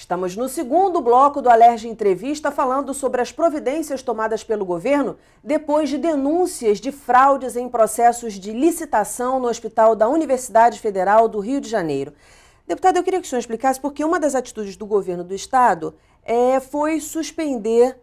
Estamos no segundo bloco do Alerj Entrevista, falando sobre as providências tomadas pelo governo depois de denúncias de fraudes em processos de licitação no Hospital da Universidade Federal do Rio de Janeiro. Deputado, eu queria que o senhor explicasse, porque uma das atitudes do governo do Estado foi suspender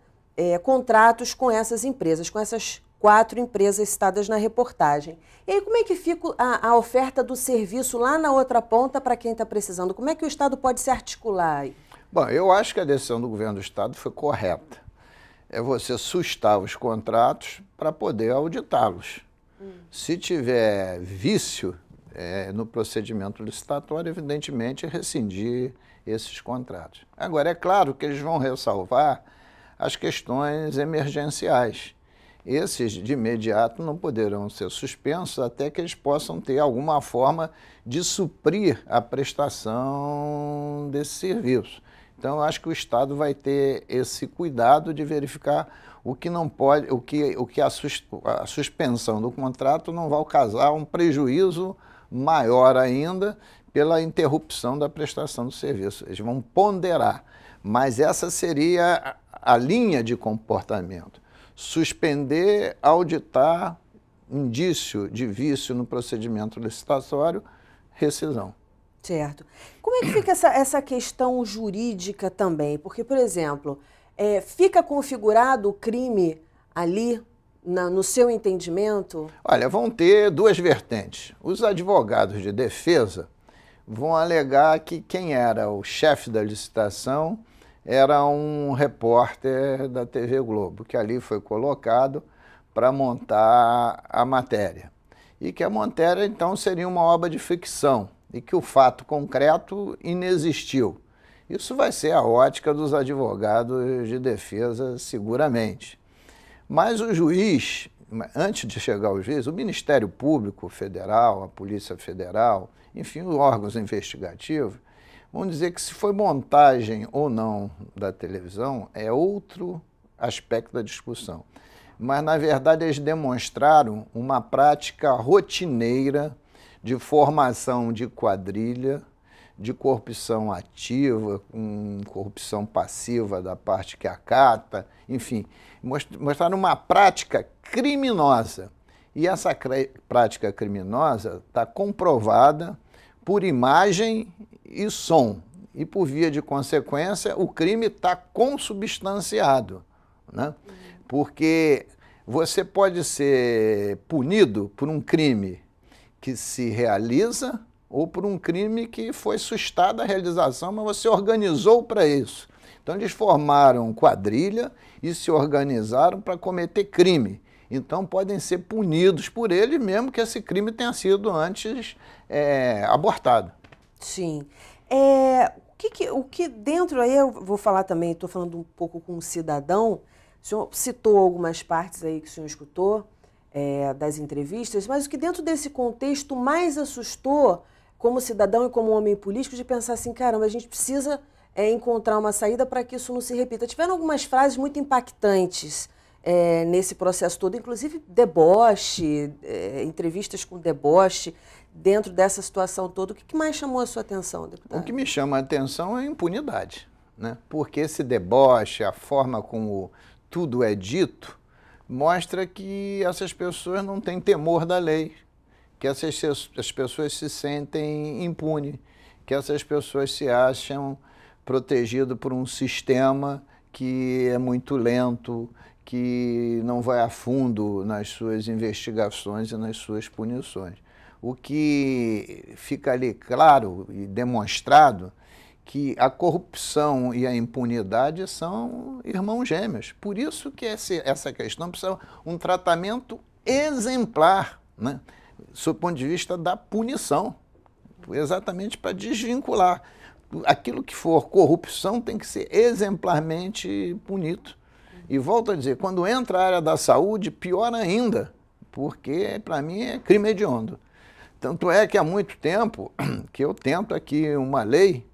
contratos com essas empresas, com essas 4 empresas citadas na reportagem. E aí, como é que fica a oferta do serviço lá na outra ponta para quem está precisando? Como é que o Estado pode se articular aí? Bom, eu acho que a decisão do governo do Estado foi correta. É você sustar os contratos para poder auditá-los. Se tiver vício no procedimento licitatório, evidentemente, rescindir esses contratos. Agora, é claro que eles vão ressalvar as questões emergenciais. Esses, de imediato, não poderão ser suspensos até que eles possam ter alguma forma de suprir a prestação desse serviço. Então, eu acho que o Estado vai ter esse cuidado de verificar o que não pode, o que a suspensão do contrato não vai causar um prejuízo maior ainda pela interrupção da prestação do serviço. Eles vão ponderar, mas essa seria a linha de comportamento. Suspender, auditar, indício de vício no procedimento licitatório, rescisão. Certo. Como é que fica essa questão jurídica também? Porque, por exemplo, fica configurado o crime ali, no seu entendimento? Olha, vão ter 2 vertentes. Os advogados de defesa vão alegar que quem era o chefe da licitação era um repórter da TV Globo, que ali foi colocado para montar a matéria. E que a matéria, então, seria uma obra de ficção e que o fato concreto inexistiu. Isso vai ser a ótica dos advogados de defesa, seguramente. Mas o juiz, antes de chegar ao juiz, o Ministério Público Federal, a Polícia Federal, enfim, os órgãos investigativos, vão dizer que se foi montagem ou não da televisão é outro aspecto da discussão. Mas, na verdade, eles demonstraram uma prática rotineira de formação de quadrilha, de corrupção ativa, corrupção passiva da parte que acata, enfim, mostraram uma prática criminosa. E essa prática criminosa está comprovada por imagem e som. E, por via de consequência, o crime está consubstanciado, né? Porque você pode ser punido por um crime que se realiza ou por um crime que foi sustada a realização, mas você organizou para isso. Então, eles formaram quadrilha e se organizaram para cometer crime. Então, podem ser punidos por ele, mesmo que esse crime tenha sido antes abortado. Sim. O que dentro, aí eu vou falar também, estou falando um pouco com um cidadão, o senhor citou algumas partes aí que o senhor escutou das entrevistas, mas o que dentro desse contexto mais assustou como cidadão e como homem político de pensar assim, caramba, a gente precisa encontrar uma saída para que isso não se repita. Tiveram algumas frases muito impactantes nesse processo todo, inclusive deboche, entrevistas com deboche, dentro dessa situação toda. O que mais chamou a sua atenção, deputado? O que me chama a atenção é a impunidade, né? Porque esse deboche, a forma como tudo é dito, mostra que essas pessoas não têm temor da lei, que as pessoas se sentem impunes, que essas pessoas se acham protegidas por um sistema que é muito lento, que não vai a fundo nas suas investigações e nas suas punições. O que fica ali claro e demonstrado que a corrupção e a impunidade são irmãos gêmeos. Por isso que essa questão precisa de um tratamento exemplar, né? Sob o ponto de vista da punição, exatamente para desvincular. Aquilo que for corrupção tem que ser exemplarmente punido. E volto a dizer, quando entra a área da saúde, pior ainda, porque para mim é crime hediondo. Tanto é que há muito tempo que eu tento aqui uma lei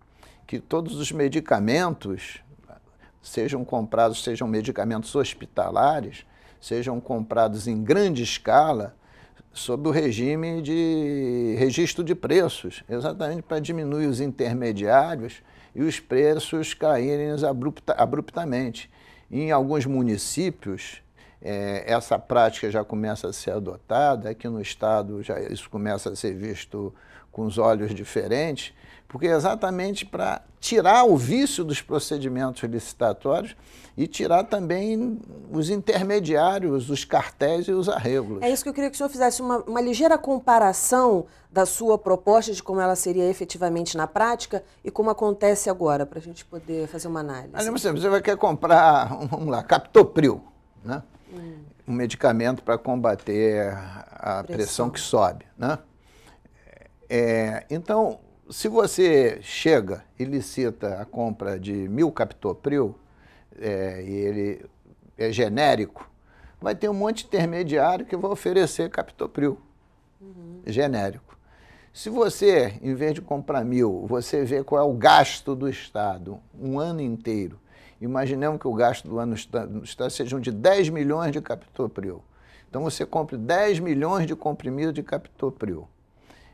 que todos os medicamentos sejam comprados, sejam medicamentos hospitalares, sejam comprados em grande escala, sob o regime de registro de preços, exatamente para diminuir os intermediários e os preços caírem abruptamente. Em alguns municípios, essa prática já começa a ser adotada, aqui no estado já isso começa a ser visto com os olhos diferentes, porque é exatamente para tirar o vício dos procedimentos licitatórios e tirar também os intermediários, os cartéis e os arreglos. É isso que eu queria que o senhor fizesse uma ligeira comparação da sua proposta de como ela seria efetivamente na prática e como acontece agora, para a gente poder fazer uma análise. Você vai querer comprar, vamos lá, Captopril, né? Um medicamento para combater a pressão que sobe, né? Então, se você chega e licita a compra de 1000 Captopril, e ele é genérico, vai ter um monte de intermediário que vai oferecer Captopril genérico. Se você, em vez de comprar 1000, você vê qual é o gasto do Estado um ano inteiro, imaginemos que o gasto do ano do Estado sejam de 10 milhões de Captopril. Então você compra 10 milhões de comprimidos de Captopril.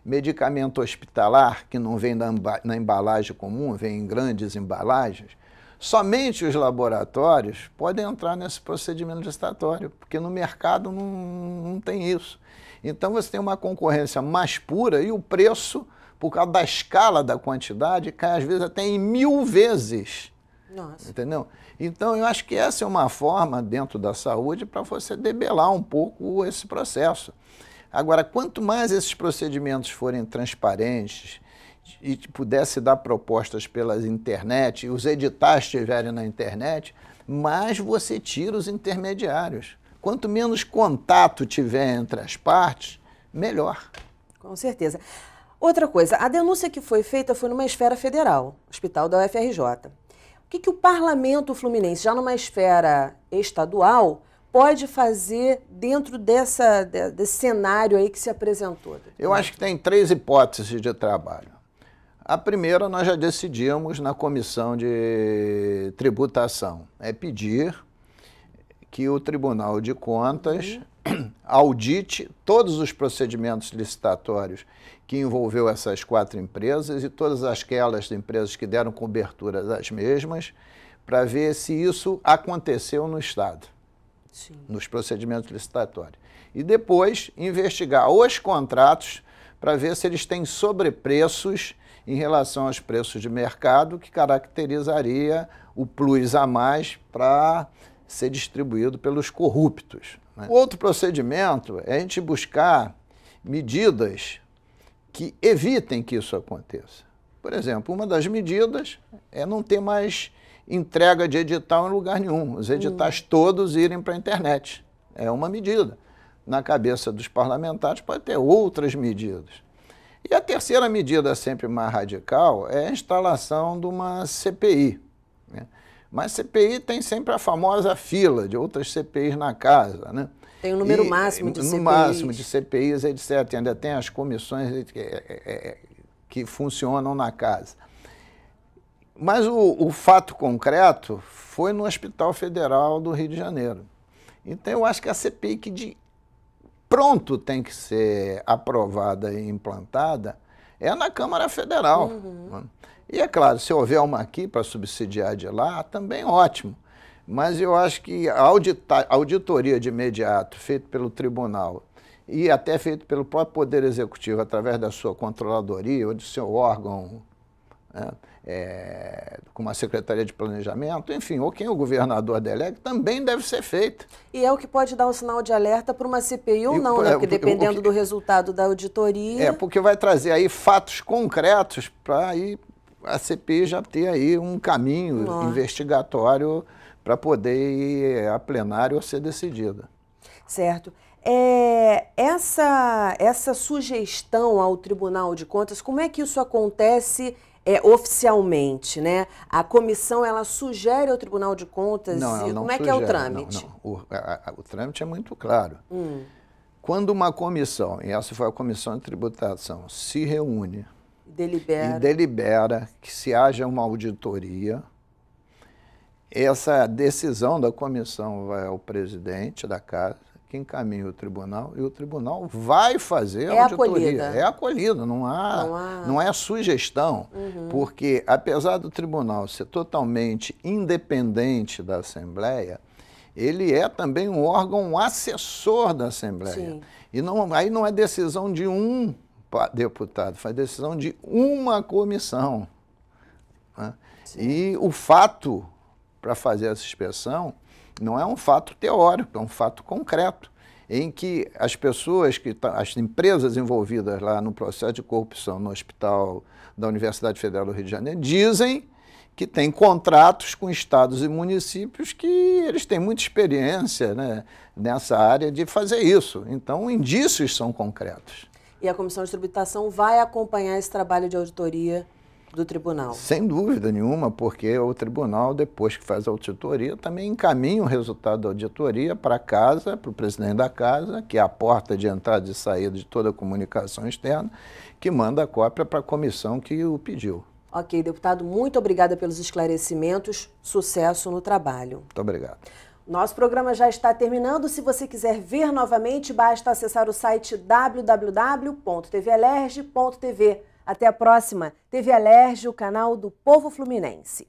Medicamento hospitalar, que não vem na embalagem comum, vem em grandes embalagens, somente os laboratórios podem entrar nesse procedimento licitatório, porque no mercado não tem isso. Então você tem uma concorrência mais pura e o preço, por causa da escala da quantidade, cai às vezes até em 1000 vezes. Nossa. Entendeu? Então eu acho que essa é uma forma dentro da saúde para você debelar um pouco esse processo. Agora, quanto mais esses procedimentos forem transparentes e pudesse dar propostas pelas internet, e os editais estiverem na internet, mais você tira os intermediários. Quanto menos contato tiver entre as partes, melhor. Com certeza. Outra coisa, a denúncia que foi feita foi numa esfera federal, hospital da UFRJ. O que o Parlamento Fluminense, já numa esfera estadual, pode fazer dentro desse cenário aí que se apresentou? Eu acho que tem 3 hipóteses de trabalho. A primeira nós já decidimos na comissão de tributação, é pedir que o Tribunal de Contas audite todos os procedimentos licitatórios que envolveu essas 4 empresas e todas aquelas empresas que deram cobertura das mesmas, para ver se isso aconteceu no Estado. Sim. Nos procedimentos licitatórios. E depois investigar os contratos para ver se eles têm sobrepreços em relação aos preços de mercado que caracterizaria o plus a mais para ser distribuído pelos corruptos, né? O outro procedimento é a gente buscar medidas que evitem que isso aconteça. Por exemplo, uma das medidas é não ter mais entrega de edital em lugar nenhum, os editais todos irem para a internet. É uma medida. Na cabeça dos parlamentares pode ter outras medidas. E a terceira medida, sempre mais radical, é a instalação de uma CPI, né? Mas CPI tem sempre a famosa fila de outras CPIs na casa, né? Tem um número máximo de CPIs. No máximo de CPIs, etc. Ainda tem as comissões que funcionam na casa. Mas o fato concreto foi no Hospital Federal do Rio de Janeiro. Então, eu acho que a CPI que de pronto tem que ser aprovada e implantada é na Câmara Federal. E é claro, se houver uma aqui para subsidiar de lá, também ótimo. Mas eu acho que a auditoria de imediato, feita pelo tribunal e até feita pelo próprio Poder Executivo, através da sua controladoria ou do seu órgão, né, como a Secretaria de Planejamento, enfim, ou quem o governador delegue, também deve ser feita. E é o que pode dar um sinal de alerta para uma CPI ou não, né? Porque dependendo do resultado da auditoria... Porque vai trazer aí fatos concretos para aí a CPI já ter aí um caminho investigatório para poder ir a plenário ou ser decidida. Certo. Essa sugestão ao Tribunal de Contas, como é que isso acontece oficialmente, né? A comissão, ela sugere ao Tribunal de Contas? Não, ela não como é sugere, que é o trâmite? Não. O trâmite é muito claro. Quando uma comissão, e essa foi a comissão de tributação, se reúne e delibera que se haja uma auditoria, essa decisão da comissão vai ao presidente da casa, que encaminha o tribunal e o tribunal vai fazer a auditoria. Acolhida. É acolhido, não é sugestão, porque apesar do tribunal ser totalmente independente da Assembleia, ele é também um órgão assessor da Assembleia. Sim. E aí não é decisão de um deputado, foi decisão de uma comissão. Né? E o fato para fazer essa inspeção não é um fato teórico, é um fato concreto, em que as pessoas, as empresas envolvidas lá no processo de corrupção no hospital da Universidade Federal do Rio de Janeiro dizem que tem contratos com estados e municípios que eles têm muita experiência, né, nessa área de fazer isso. Então, indícios são concretos. E a Comissão de Tributação vai acompanhar esse trabalho de auditoria do tribunal? Sem dúvida nenhuma, porque o tribunal, depois que faz a auditoria, também encaminha o resultado da auditoria para casa, para o presidente da casa, que é a porta de entrada e saída de toda a comunicação externa, que manda a cópia para a comissão que o pediu. Ok, deputado, muito obrigada pelos esclarecimentos. Sucesso no trabalho. Muito obrigado. Nosso programa já está terminando. Se você quiser ver novamente, basta acessar o site www.tvalerj.tv. Até a próxima. TV Alerj, o canal do povo fluminense.